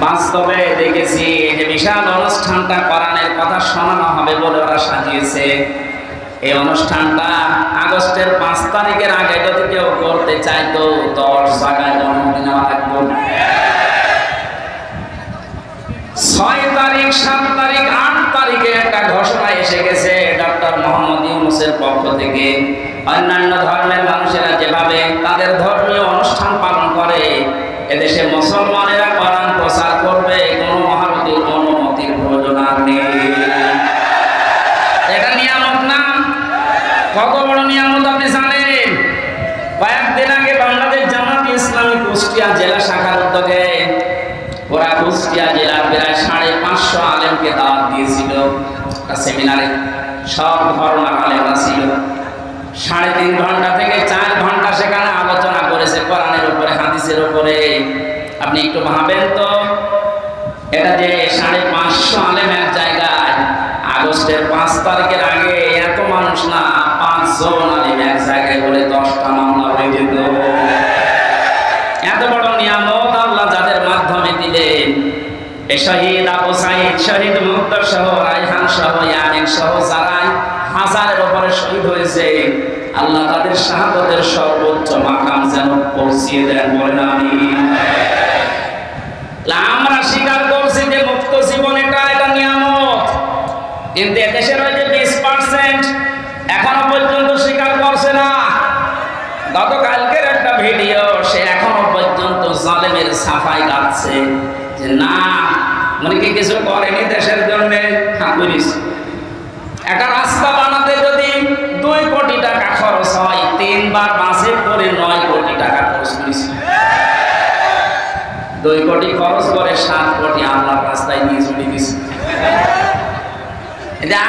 বাস্তবে দেখেছি যে বিশাল অনুষ্ঠানটা কোরআনের কথা শোনানো হবে বলে ওরা সাজিয়েছে। এই অনুষ্ঠানটা আগস্টের 5 তারিখের আগে যদি কেউ করতে চাইতো 10 জায়গায় অনুমতি নেওয়া লাগবে। 6 তারিখ, 7 তারিখ, 8 তারিখে একটা ঘোষণা এসে গেছে ডক্টর মোহাম্মদ ইউনূসের পক্ষ থেকে। অন্যান্য ধর্মের মানুষেরা যেভাবে তাদের ধর্মীয় অনুষ্ঠান পালন করে, এদেশে মুসলমানেরা কোরআন প্রচার করবে, কোনো মহারতির অনুমতির প্রয়োজন আর নেই। এটা নিয়ামত না? কত বড় নিয়ামত আপনি জানেন? কয়েকদিন আগে বাংলাদেশ জামাত ইসলামী কুষ্টিয়া জেলা শাখার উদ্যোগে ওরা কুষ্টিয়া জেলার প্রায় 550 আলেমকে দাওয়াত দিয়েছিল একটা সেমিনারে। সব ধর্মের আলেমরা ছিল। 3.5 ঘন্টা থেকে 4 ঘন্টা সেখানে আলোচনা করেছে কোরআনের উপরে, হাদিসের উপরে। আপনি একটু ভাবেন তো, এটা যে 550 আলেম এক জায়গায়, আগস্টের 5 তারিখের আগে এত মানুষ না, 5 জন আলেম এক জায়গায় বলে 10টা মামলা হয়ে যেত। এত বড় নিয়ামত আল্লাহ যাদের মাধ্যমে দিলেন। এই শহীদ আবু সাঈদ, শহীদ মুক্তার সহ, রায়হান সহ, ইয়ামিন সহ যারাই হাজারের উপরে শহীদ হয়েছে, আল্লাহ তাদের শাহাদাতের সর্বোচ্চ মাকাম যেন পৌঁছিয়ে দেন, বলেন আমিন। আমরা স্বীকার করছি যে মুক্ত জীবন এটা নিয়ামত, কিন্তু এদেশের ওই যে 20% এখনো পর্যন্ত স্বীকার করছে না। গতকালকের একটা ভিডিও, সে এখনো পর্যন্ত জালেমের সাফাই গাচ্ছে যে না, মানে কি কিছু করেনি দেশের জন্য। একটা রাস্তা বানাতে যদি 2 কোটি টাকা খরচ হয়, 3 বার বাসে করে 9 কোটি টাকা খরচ করেছে। 2 কোটি খরচ করে 7 কোটি আল্লাহর রাস্তায় নিয়ে চলে গেছে।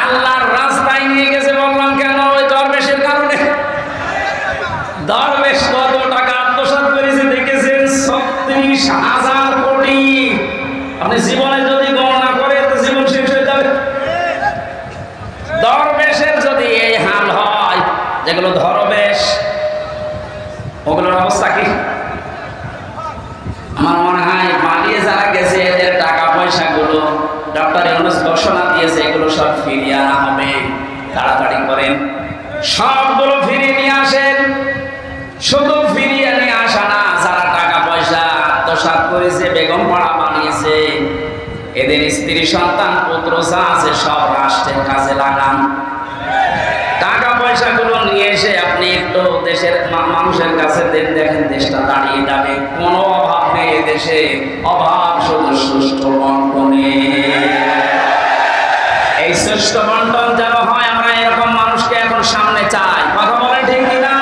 আল্লাহর রাস্তায় নিয়ে গেছে বললাম কেন? ওই দরবেশের কারণে। দরবেশ কত টাকা আত্মসাৎ করেছে দেখেছেন? 36,000 কোটি। আপনি জীবনে যদি গণনা করে তো জীবন শেষ হয়ে যাবে। দরবেশের যদি এই হাল হয়, যেগুলো ধরবেশ, ওগুলোর অবস্থা কি? আমার মনে হয় পালিয়ে যারা গেছে এদের টাকা পয়সাগুলো ডক্টর ইউনূস ঘোষণা দিয়েছে, এগুলো সব ফিরিয়ে আনা হবে। তাড়াতাড়ি করেন, সবগুলো ফিরিয়ে নিয়ে আসেন। শুধু ফিরিয়ে নিয়ে আসা না, যারা টাকা পয়সা আত্মসাৎ করেছে, বেগম পাড়া বানিয়েছে, এদের স্ত্রী সন্তান পুত্র যা আছে সব রাষ্ট্রের কাজে লাগান। টাকা পয়সাগুলো নিয়ে এসে আপনি একটু দেশের মানুষের কাছে দেন, দেখেন দেশটা দাঁড়িয়ে যাবে। কোনো অভাব নেই দেশে, অভাব শুধু সুষ্ঠু বন্টনে। এই সুষ্ঠু বন্টন যেন হয়, আমরা এরকম মানুষকে এখন সামনে চাই। কথা বলে ঠিক কিনা?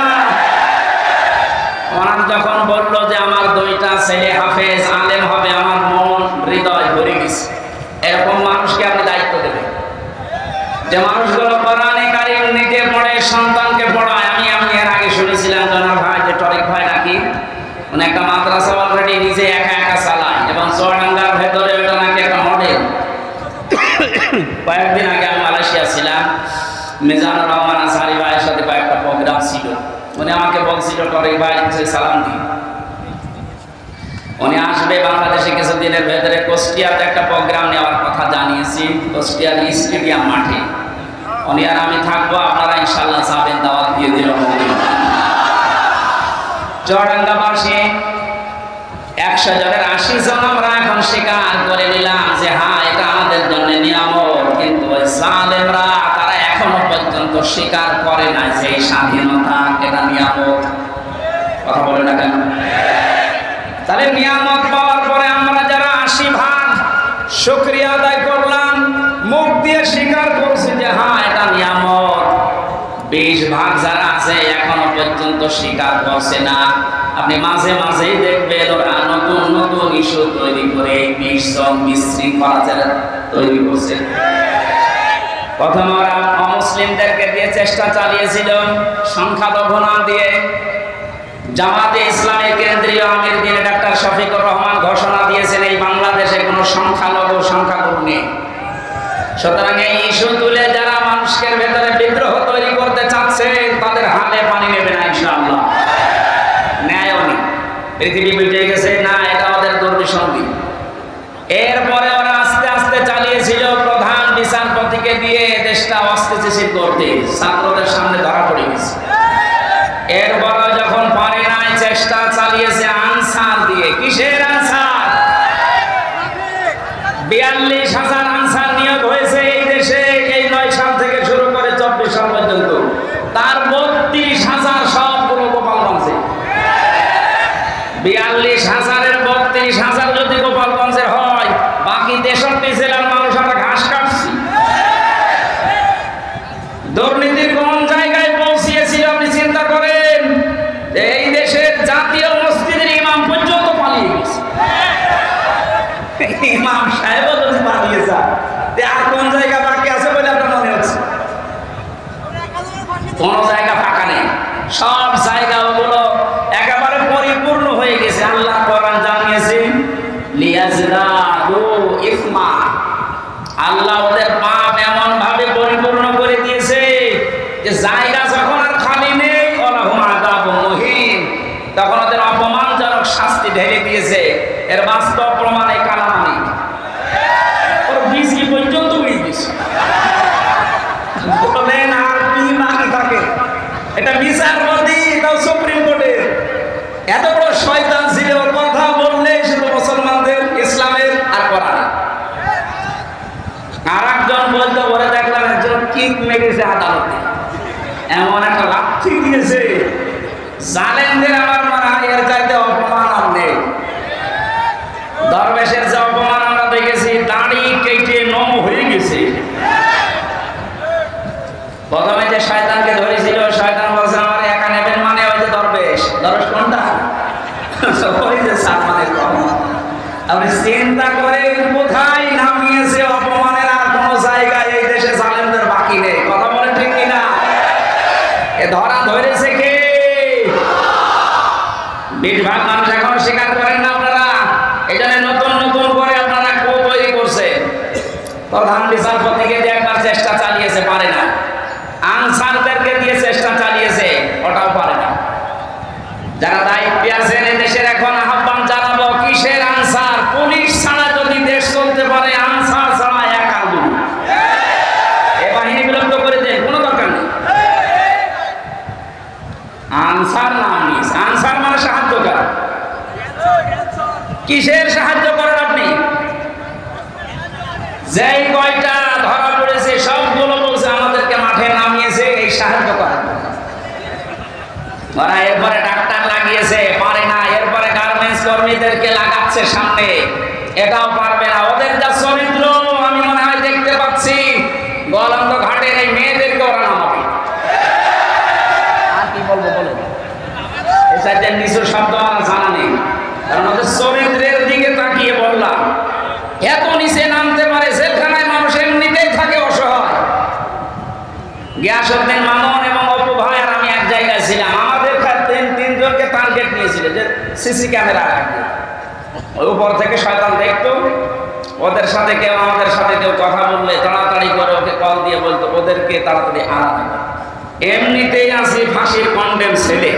ওনার যখন বললো যে আমার 2টা ছেলে হাফেজ আলেম হবে, আমার মন হৃদয় ভরে গেছে। এরকম মানুষকে আপনি দায়িত্ব দেবেন, যে মানুষগুলো কোরআনে কারিম নিজে পড়ে, সন্তানকে পড়ায়। আমি এর আগে শুনেছিলাম জনাব ভাই, যে টরিক ভাই নাকি মানে একটা মাদ্রাসা অলরেডি নিজে একা চালায়, এবং চুয়াডাঙ্গার ভেতরে ওটা নাকি একটা মডেল। কয়েকদিন আগে আমি মালয়েশিয়া ছিলাম, মিজানুর রহমান আনসারী ভাইয়ের সাথে কয়েকটা প্রোগ্রাম ছিল। উনি আমাকে বলছিল টরিক ভাই সালাম দিন, উনি আসবে বাংলাদেশে কিছুদিনের ভেতরে। কুষ্টিয়াতে একটা প্রোগ্রাম নেওয়ার কথা জানিয়েছি, কুষ্টিয়ার স্টেডিয়াম মাঠে। উনি আর আমি থাকবো, আপনারা ইনশাল্লাহ যাবেন, দাওয়াত দিয়ে দিল। চুয়াডাঙ্গাবাসী 100 জনের 80 জন আমরা এখন স্বীকার করে নিলাম যে হ্যাঁ, এটা আমাদের জন্য নিয়ামত। কিন্তু ওই জালেমরা তারা এখনো পর্যন্ত স্বীকার করে না যে এই স্বাধীনতা এটা নিয়ামত। কথা বলে না কেন? তাহলে নিয়ামত পাওয়ার পরে আমরা যারা 80 ভাগ শুকরিয়া আদায় করলাম, মুখ দিয়ে স্বীকার করছি যে হ্যাঁ এটা নিয়ামত, 20 ভাগ যারা আছে এখনো পর্যন্ত স্বীকার করছে না। আপনি মাঝে মাঝেই দেখবেন ওরা নতুন নতুন ইস্যু তৈরি করে 20 জন বিশৃঙ্খলা তৈরি করছে। প্রথম ওরা অমুসলিমদেরকে দিয়ে চেষ্টা চালিয়েছিল সংখ্যালঘু না দিয়ে। জামাতে ইসলামী কেন্দ্রীয় আমির দিন ডাক্তার শফিকুর রহমান ঘোষণা দিয়েছেন এই বাংলাদেশে কোনো সংখ্যাগুরু নেই। সুতরাং এই ইস্যু তুলে যারা মানুষের ভেতরে বিদ্রোহ তৈরি করতে চাচ্ছে তাদের হাতে পানি নেবে না ইনশাআল্লাহ। ন্যায় নেই, পৃথিবী বুঝে গেছে না এটা ওদের দুর্বিসন্ধি। রাজনীতি করতে, ছাত্রদের সামনে ধরা পড়ে গেছে। এরপর যখন পারে নাই, চেষ্টা চালিয়েছে আনসার দিয়ে। কিসের আনসার? 42,000 আনসার নিয়োগ হয়েছে এই দেশে, এই 9 সাল থেকে শুরু করে 24 সাল পর্যন্ত। তার 32,000 সবগুলো গোপালগঞ্জে। 42,000-এর 32,000 যদি গোপালগঞ্জের হয়, বাকি 63 জেলার মানুষ আমরা ঘাস কাটছি। দুর্নীতির কোন জায়গায় পৌঁছিয়েছিল আপনি চিন্তা করেন? এই দেশের জাতীয় মসজিদের ইমাম পর্যন্ত পালিয়ে গেছে। ইমাম সাহেবও যদি পালিয়ে যায়, আর কোন জায়গা বাকি আছে বলে আপনার মনে হচ্ছে? কোন জায়গা ফাঁকা নেই, সব জায়গা ওগুলো একেবারে পরিপূর্ণ হয়ে গেছে। আল্লাহ কোরআন জানিয়েছেন লিয়াজদাদু ইসমা, আল্লাহ ওদের পাপ এমন ভাবে পরিপূর্ণ করে দিয়েছে যে জায়গা যখন আর খালি নেই, ওয়ালাহুম আযাবুম মুহিন, তখন ওদের অপমানজনক শাস্তি ঢেলে দিয়েছে। এর বাস্তব প্রমাণ এই কালামানি, ওর বিসি পর্যন্ত উড়িয়ে দিয়েছে। বলেন আর কি বাকি থাকে? এটা বিচারপতি, তাও সুপ্রিম কোর্টের। এত বড় শয়তান ছিল, ওর কথা বললে শুধু মুসলমানদের, ইসলামের আর কোরআনের। আর একজন বলতে বলে দেখলাম একজন কিক মেরেছে আদালতে, এমন একটা লাথি দিয়েছে, জালেমদের আমার মনে হয় এর চাইতে অপমান আর নেই। দরবেশের যে অপমান আমরা দেখেছি, দাড়ি কেটে নম হয়ে গেছে। প্রথমে যে শয়তানকে ধরেছিল, শয়তান বলছে আমার একা নেবেন, মানে ওই যে দরবেশ। দরবেশ কোনটা? ওই যে সালমানের কথা। আপনি চিন্তা করেন কোথায় নামিয়েছে অপমানের, আর কোন জায়গায় এই দেশে জালেমদের বাকি নেই। কথা বলেন ঠিক কিনা? এ ধরা ধরেছে কে? বেশিরভাগ মানুষ এখনো স্বীকার করেন না আপনারা। এই জন্য নতুন নতুন করে আপনারা তৈরি করছে। প্রধান বিচারপতিকে দিয়ে একবার চেষ্টা চালিয়েছে, পারে না। আনসারদেরকে দিয়ে চেষ্টা চালিয়েছে, ওটাও পারে না। যারা দায়িত্বে আছেন এই দেশের, এখন আহ্বান জানাবো, কিসের আনসার? পুলিশ ছাড়া যদি দেশ চলতে পারে, আনসার ছাড়া এক আগুন। এ বাহিনী বিলুপ্ত করে দেন, কোনো দরকার নেই। আনসার নাম নিস, আনসার মানে সাহায্য করা। কিসের সাহায্য করেন আপনি? যেই কয়টা ধরা পড়েছে সবগুলো বলছে আমাদেরকে মাঠে নামিয়েছে এই সাহায্য করার। ওরা এরপরে ডাক্তার লাগিয়েছে, পারে না। এরপরে গার্মেন্টস কর্মীদেরকে লাগাচ্ছে সামনে, এটাও পারবে না। ওদের যা চরিত্র আমি মনে হয় দেখতে পাচ্ছি, গলন্দ ঘাটের এই মেয়েদেরকে ওরা নামাবে। আর কি বলবো বলেন? এসব নিচু শব্দ আমার জানা নেই, কারণ ওদের চরিত্রের দিকে তাকিয়ে বললাম, এত নিচে নামতে পারে। জেলখানায় মানুষ এমনিতেই থাকে অসহায়। গিয়াসউদ্দিন মামুন এবং অপু ভাই আর আমি এক জায়গায় ছিলাম। আমাদের তিনজনকে টার্গেট নিয়েছিল যে সিসি ক্যামেরা রাখবে। ওই উপর থেকে শয়তান দেখতো, ওদের সাথে কেউ আমাদের সাথে কেউ কথা বললে তাড়াতাড়ি করে ওকে কল দিয়ে বলতো ওদেরকে তাড়াতাড়ি আনা। এমনিতেই আসি ফাঁসির কন্ডেম ছেলে,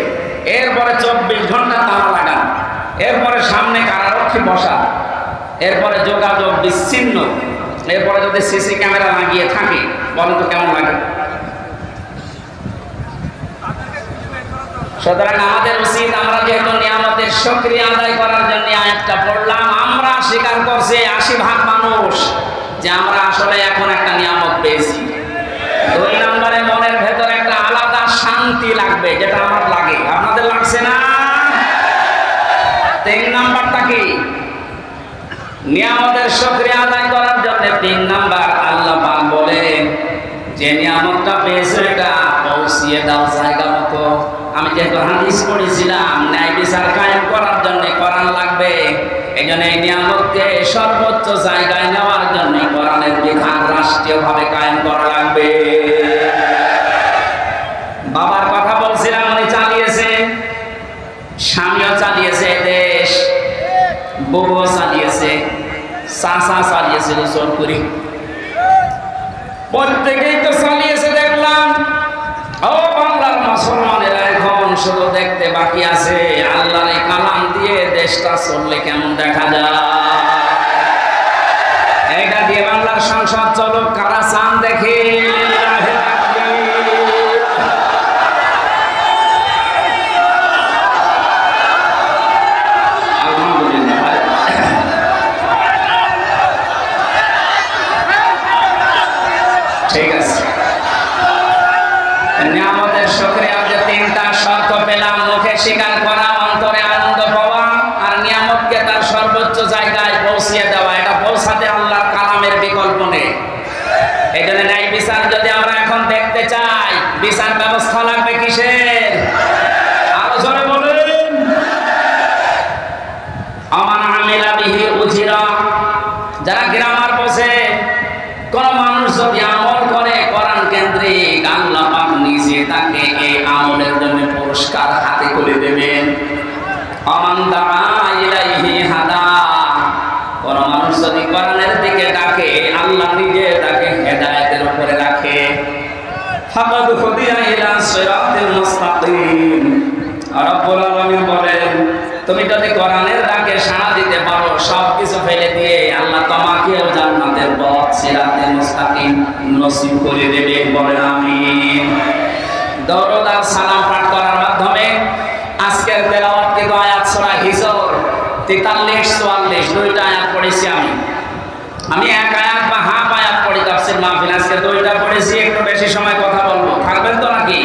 এরপরে 24 ঘন্টা তালা লাগান, এরপরে সামনে কারারক্ষী বসা, এরপরে যোগাযোগ বিচ্ছিন্ন, এরপরে যদি সিসি ক্যামেরা লাগিয়ে থাকে, বলেন তো কেমন লাগে? সুতরাং আমাদের উচিত, আমরা যেহেতু নিয়ামতের শুকরিয়া আদায় করার জন্য আয়াতটা পড়লাম, আমরা স্বীকার করছি 80% মানুষ যে আমরা আসলে এখন একটা নিয়ামত পেয়েছি। 2 নম্বরে মনের ভেতর একটা আলাদা শান্তি লাগবে, যেটা আমার লাগে, আপনাদের লাগছে না? 3 নাম্বারটা কি? নিয়ামতের শুকরিয়া আদায় করার জন্য 3 নাম্বার, আল্লাহ পাক বলেন যে নিয়ামতটা পেয়েছো এটা পৌঁছিয়ে দাও জায়গা মতো। আমি যেহেতু হাদিস পড়েছিলাম, ন্যায় বিচার কায়েম করার জন্য কোরআন লাগবে। এই জন্য এই নিয়ামতকে সর্বোচ্চ জায়গায় নেওয়ার জন্য কোরআনের বিধান রাষ্ট্রীয়ভাবে কায়েম করা লাগবে। বাবার কথা বলছিলাম, উনি চালিয়েছে, স্বামীও চালিয়েছে দেশ, বউও চালিয়েছে, চাচা চালিয়েছিল চোরপুরি, প্রত্যেকেই তো চালিয়েছে দেখলাম। ও বাংলার মুসলমানেরা, এখন শুধু দেখতে বাকি আছে আল্লাহর এই কালাম দিয়ে দেশটা চললে কেমন দেখা যায়। এটা দিয়ে বাংলার সংসদ চলুক, কারা চান দেখে। জন্য ন্যায় বিচার যদি আমরা এখন দেখতে চাই, বিচার ব্যবস্থা লাগবে কিসের? আরো জোরে বলেন। আমান আমিলা বিহি উজিরা, যারা গ্রামার বসে কোন মানুষ যদি আমল করে কোরআন কেন্দ্রিক, আল্লাহ পাক নিজে তাকে এই আমলের জন্য পুরস্কার হাতে করে দেবেন। আমান দাআ ইলাইহি হাদা, কোন মানুষ যদি কোরআনের দিকে ডাকে, আল্লাহ নিজে তাকে হেদায়েতের উপরে রাখে। ফাকাদ হুদিয়া ইলা সিরাতিল মুস্তাকিম। রব্বুল আলামিন বলেন, তুমি যদি কোরআনের ডাকে সাড়া দিতে পারো, সবকিছু ফেলে দিয়ে আল্লাহ তোমাকেও জান্নাতের পথ সিরাতুল মুস্তাকিম নসিব করে দেবে। বলেন আমিন। দরুদ আর সালাম পাঠ করার মাধ্যমে আজকের তেলাওয়াতকৃত আয়াত সূরা হিজর 43 44 দুইটা আয়াত পড়েছি আমি এক আয়াত বা হাফ আয়াত পড়ি তাফসীর মাহফিল। আজকে দুইটা পড়েছি, একটু বেশি সময় কথা বলবো, থাকবেন তো নাকি?